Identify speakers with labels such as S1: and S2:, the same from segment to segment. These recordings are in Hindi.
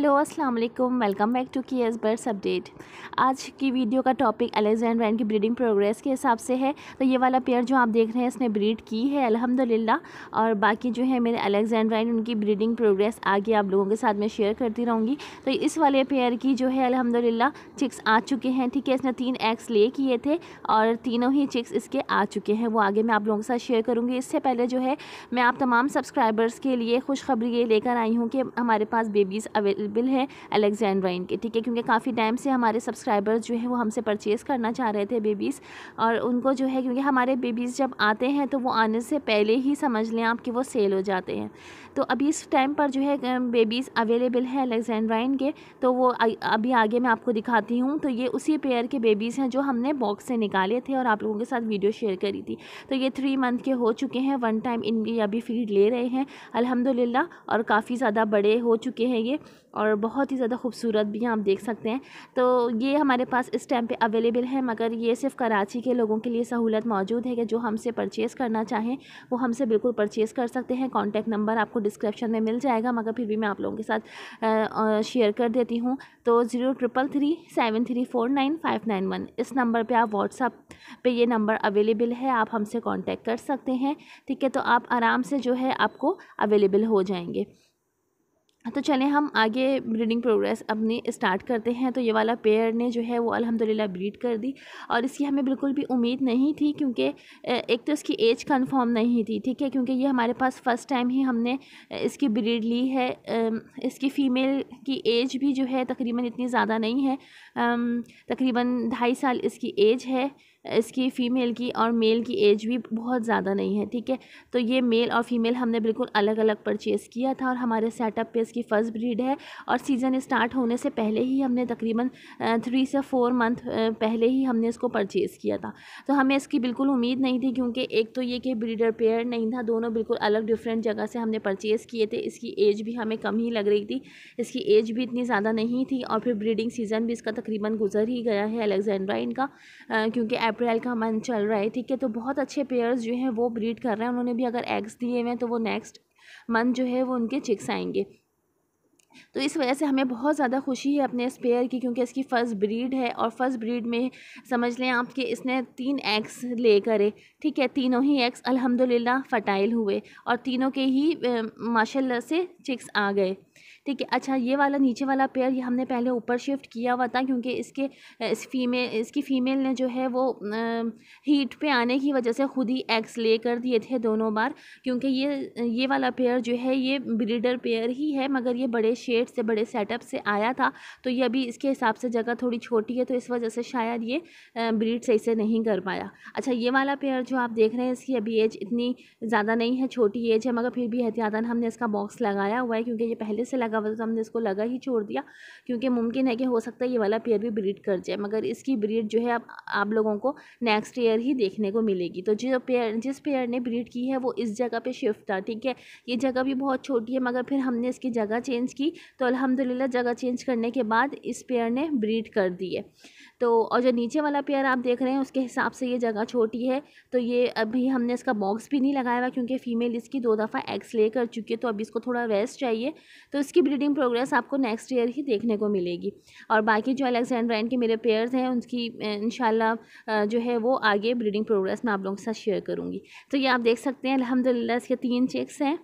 S1: हेलो अस्सलाम वालेकुम, welcome back to KS birds update. आज की वीडियो का टॉपिक अलेक्जेंड्राइन की ब्रीडिंग प्रोग्रेस के हिसाब से है। तो ये वाला पेयर जो आप देख रहे हैं इसने ब्रीड की है अल्हम्दुलिल्लाह, और बाकी जो है मेरे अलेक्जेंड्राइन उनकी ब्रीडिंग प्रोग्रेस आगे आप लोगों के साथ में शेयर करती रहूँगी। तो इस वाले पेयर की जो है अल्हम्दुलिल्लाह चिक्स आ चुके हैं। ठीक है, इसने 3 एग्स ले किए थे और तीनों ही चिक्स इसके आ चुके हैं। वो आगे मैं आप लोगों के साथ शेयर करूँगी। इससे पहले जो है मैं आप तमाम सब्सक्राइबर्स के लिए खुशखबरी ये लेकर आई हूँ कि हमारे पास बेबीज़ अवेलेबल है अलेक्जेंड्राइन के। ठीक है, क्योंकि काफ़ी टाइम से हमारे सब्सक्राइबर्स जो है वो हमसे परचेज़ करना चाह रहे थे बेबीज़, और उनको जो है क्योंकि हमारे बेबीज़ जब आते हैं तो वो आने से पहले ही समझ लें आप कि वो सेल हो जाते हैं। तो अभी इस टाइम पर जो है बेबीज़ अवेलेबल है अलेक्जेंड्राइन के, तो वो अभी आगे मैं आपको दिखाती हूँ। तो ये उसी पेयर के बेबीज़ हैं जो हमने बॉक्स से निकाले थे और आप लोगों के साथ वीडियो शेयर करी थी। तो ये 3 मंथ के हो चुके हैं। 1 टाइम इनकी अभी फीड ले रहे हैं अल्हम्दुलिल्लाह, और काफ़ी ज़्यादा बड़े हो चुके हैं ये, और बहुत ही ज़्यादा खूबसूरत भी हैं, आप देख सकते हैं। तो ये हमारे पास इस टाइम पे अवेलेबल है, मगर ये सिर्फ कराची के लोगों के लिए सहूलत मौजूद है कि जो हमसे परचेज़ करना चाहें वो हमसे बिल्कुल परचेज़ कर सकते हैं। कॉन्टैक्ट नंबर आपको डिस्क्रिप्शन में मिल जाएगा, मगर फिर भी मैं आप लोगों के साथ शेयर कर देती हूँ। तो 03337349 इस नंबर पर आप व्हाट्सअप पे ये नंबर अवेलेबल है, आप हमसे कांटेक्ट कर सकते हैं। ठीक है, तो आप आराम से जो है आपको अवेलेबल हो जाएंगे। तो चलें हम आगे ब्रीडिंग प्रोग्रेस अपनी स्टार्ट करते हैं। तो ये वाला पेयर ने जो है वो अल्हम्दुलिल्लाह ब्रीड कर दी, और इसकी हमें बिल्कुल भी उम्मीद नहीं थी, क्योंकि एक तो इसकी एज कंफर्म नहीं थी। ठीक है, क्योंकि ये हमारे पास फ़र्स्ट टाइम ही हमने इसकी ब्रीड ली है। इसकी फ़ीमेल की एज भी जो है तकरीबन इतनी ज़्यादा नहीं है, तकरीबन 2.5 साल इसकी एज है इसकी फ़ीमेल की, और मेल की एज भी बहुत ज़्यादा नहीं है। ठीक है, तो ये मेल और फीमेल हमने बिल्कुल अलग अलग परचेज़ किया था, और हमारे सेटअप पे इसकी फ़र्स्ट ब्रीड है। और सीज़न स्टार्ट होने से पहले ही हमने तकरीबन 3 से 4 मंथ पहले ही हमने इसको परचेज़ किया था। तो हमें इसकी बिल्कुल उम्मीद नहीं थी, क्योंकि एक तो ये कि ब्रीडर पेयर नहीं था, दोनों बिल्कुल अलग डिफरेंट जगह से हमने परचेज़ किए थे। इसकी एज भी हमें कम ही लग रही थी, इसकी एज भी इतनी ज़्यादा नहीं थी, और फिर ब्रीडिंग सीज़न भी इसका तकरीबन गुजर ही गया है अलेक्जेंड्राइन का, क्योंकि अप्रैल का मंथ चल रहा है। ठीक है, तो बहुत अच्छे पेयर्स जो हैं वो ब्रीड कर रहे हैं। उन्होंने भी अगर एग्स दिए हुए हैं तो वो नेक्स्ट मंथ जो है वो उनके चिक्स आएंगे। तो इस वजह से हमें बहुत ज़्यादा खुशी है अपने इस पेयर की, क्योंकि इसकी फ़र्स्ट ब्रीड है, और फर्स्ट ब्रीड में समझ लें आप कि इसने 3 एग्स ले करे। ठीक है, तीनों ही एग्स अल्हम्दुलिल्लाह फर्टाइल हुए, और तीनों के ही माशाल्लाह से चिक्स आ गए। ठीक है, अच्छा ये वाला नीचे वाला पेयर ये हमने पहले ऊपर शिफ्ट किया हुआ था, क्योंकि इसकी फ़ीमेल ने जो है वो हीट पे आने की वजह से ख़ुद ही एग्स ले कर दिए थे दोनों बार, क्योंकि ये वाला पेयर जो है ये ब्रीडर पेयर ही है, मगर ये बड़े शेड से बड़े सेटअप से आया था। तो ये अभी इसके हिसाब से जगह थोड़ी छोटी है, तो इस वजह से शायद ये ब्रीड सही से नहीं कर पाया। अच्छा ये वाला पेयर जो आप देख रहे हैं इसकी अभी एज इतनी ज़्यादा नहीं है, छोटी एज है, मगर फिर भी एहतियातन हमने इसका बॉक्स लगाया हुआ है, क्योंकि ये पहले से लगा हुआ था तो हमने इसको लगा ही छोड़ दिया, क्योंकि मुमकिन है कि हो सकता है ये वाला पेयर भी ब्रीड कर जाए, मगर इसकी ब्रीड जो है अब आप लोगों को नेक्स्ट ईयर ही देखने को मिलेगी। तो जिस पेयर ने ब्रीड की है वो इस जगह पे शिफ्ट था। ठीक है, ये जगह भी बहुत छोटी है, मगर फिर हमने इसकी जगह चेंज की, तो अल्हम्दुलिल्लाह जगह चेंज करने के बाद इस पेयर ने ब्रीड कर दी है। तो और जो नीचे वाला पेयर आप देख रहे हैं उसके हिसाब से ये जगह छोटी है, तो ये अभी हमने इसका बॉक्स भी नहीं लगाया हुआ, क्योंकि फ़ीमेल इसकी 2 दफ़ा एग्स ले कर चुकी है, तो अभी इसको थोड़ा रेस्ट चाहिए। तो इसकी ब्रीडिंग प्रोग्रेस आपको नेक्स्ट ईयर ही देखने को मिलेगी। और बाकी जो अलेक्जेंड्राइन के मेरे पेयर्स हैं उनकी इंशाल्लाह जो है वो आगे ब्रीडिंग प्रोग्रेस मैं आप लोगों के साथ शेयर करूँगी। तो ये आप देख सकते हैं अल्हम्दुलिल्लाह इसके 3 चिक्स हैं,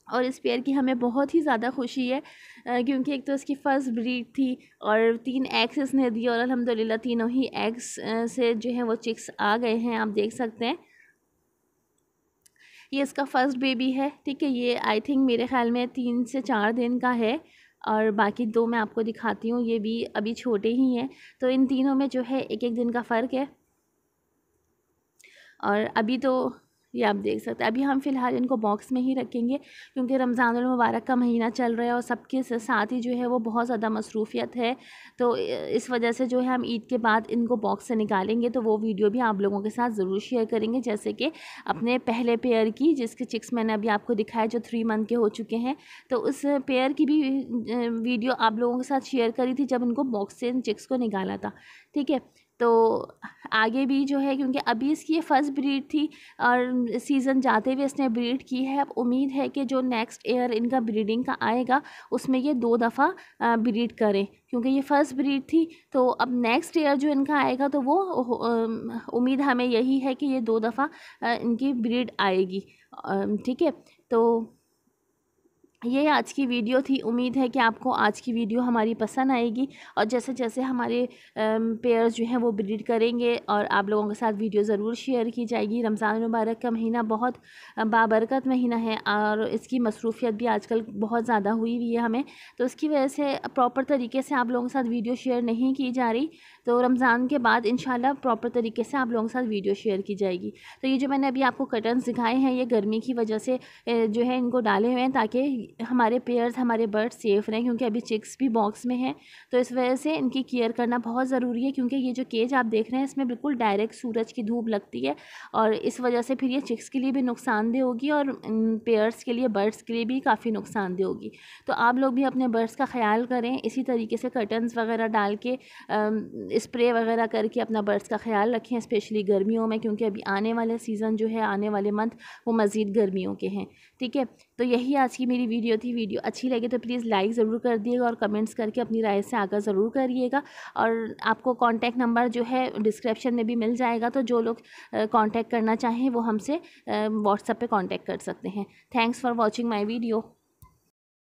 S1: और इस पेयर की हमें बहुत ही ज़्यादा खुशी है, क्योंकि एक तो इसकी फ़र्स्ट ब्रीड थी, और 3 एग्स इसने दिए, और अल्हम्दुलिल्लाह तीनों ही एग्स से जो है वो चिक्स आ गए हैं, आप देख सकते हैं। ये इसका फ़र्स्ट बेबी है। ठीक है, ये आई थिंक मेरे ख़्याल में 3 से 4 दिन का है, और बाकी 2 मैं आपको दिखाती हूँ, ये भी अभी छोटे ही हैं। तो इन तीनों में जो है 1-1 दिन का फ़र्क है, और अभी तो ये आप देख सकते हैं। अभी हम फ़िलहाल इनको बॉक्स में ही रखेंगे, क्योंकि रमज़ानुल मुबारक का महीना चल रहा है, और सबके साथ ही जो है वो बहुत ज़्यादा मसरूफ़ियत है। तो इस वजह से जो है हम ईद के बाद इनको बॉक्स से निकालेंगे, तो वो वीडियो भी आप लोगों के साथ ज़रूर शेयर करेंगे, जैसे कि अपने पहले पेयर की जिसके चिक्स मैंने अभी आपको दिखाया जो 3 मंथ के हो चुके हैं। तो उस पेयर की भी वीडियो आप लोगों के साथ शेयर करी थी जब इनको बॉक्स से इन चिक्स को निकाला था। ठीक है, तो आगे भी जो है, क्योंकि अभी इसकी ये फर्स्ट ब्रीड थी और सीज़न जाते हुए इसने ब्रीड की है, अब उम्मीद है कि जो नेक्स्ट ईयर इनका ब्रीडिंग का आएगा उसमें ये 2 दफ़ा ब्रीड करें, क्योंकि ये फर्स्ट ब्रीड थी। तो अब नेक्स्ट ईयर जो इनका आएगा तो वो उम्मीद हमें यही है कि ये 2 दफ़ा इनकी ब्रीड आएगी। ठीक है, तो ये आज की वीडियो थी। उम्मीद है कि आपको आज की वीडियो हमारी पसंद आएगी और जैसे जैसे हमारे पेयर्स जो हैं वो ब्रीड करेंगे और आप लोगों के साथ वीडियो ज़रूर शेयर की जाएगी। रमज़ान मुबारक का महीना बहुत बाबरकत महीना है और इसकी मसरूफ़ियत भी आजकल बहुत ज़्यादा हुई हुई है हमें, तो इसकी वजह से प्रॉपर तरीके से आप लोगों के साथ वीडियो शेयर नहीं की जा रही। तो रमज़ान के बाद इंशाल्लाह प्रॉपर तरीके से आप लोगों के साथ वीडियो शेयर की जाएगी। तो ये जो मैंने अभी आपको कर्टन्स दिखाए हैं ये गर्मी की वजह से जो है इनको डाले हुए हैं ताकि हमारे पेयर्स, हमारे बर्ड सेफ़ रहें, क्योंकि अभी चिक्स भी बॉक्स में हैं। तो इस वजह से इनकी केयर करना बहुत ज़रूरी है, क्योंकि ये जो केज आप देख रहे हैं इसमें बिल्कुल डायरेक्ट सूरज की धूप लगती है और इस वजह से फिर ये चिक्स के लिए भी नुकसानदेह होगी और पेयर्स के लिए, बर्ड्स के लिए भी काफ़ी नुकसानदेह होगी। तो आप लोग भी अपने बर्ड्स का ख्याल करें, इसी तरीके से कर्टन्स वगैरह डाल के स्प्रे वगैरह करके अपना बर्ड्स का ख्याल रखें, स्पेशली गर्मियों में, क्योंकि अभी आने वाले सीज़न जो है, आने वाले मंथ वो मज़ीद गर्मियों के हैं। ठीक है, तो यही आज की मेरी वीडियो थी। वीडियो अच्छी लगे तो प्लीज़ लाइक ज़रूर कर दिएगा और कमेंट्स करके अपनी राय से आगाह ज़रूर करिएगा। और आपको कॉन्टैक्ट नंबर जो है डिस्क्रिप्शन में भी मिल जाएगा, तो जो लोग कॉन्टैक्ट करना चाहें वो हमसे व्हाट्सएप पे कॉन्टैक्ट कर सकते हैं। Thanks for watching my video.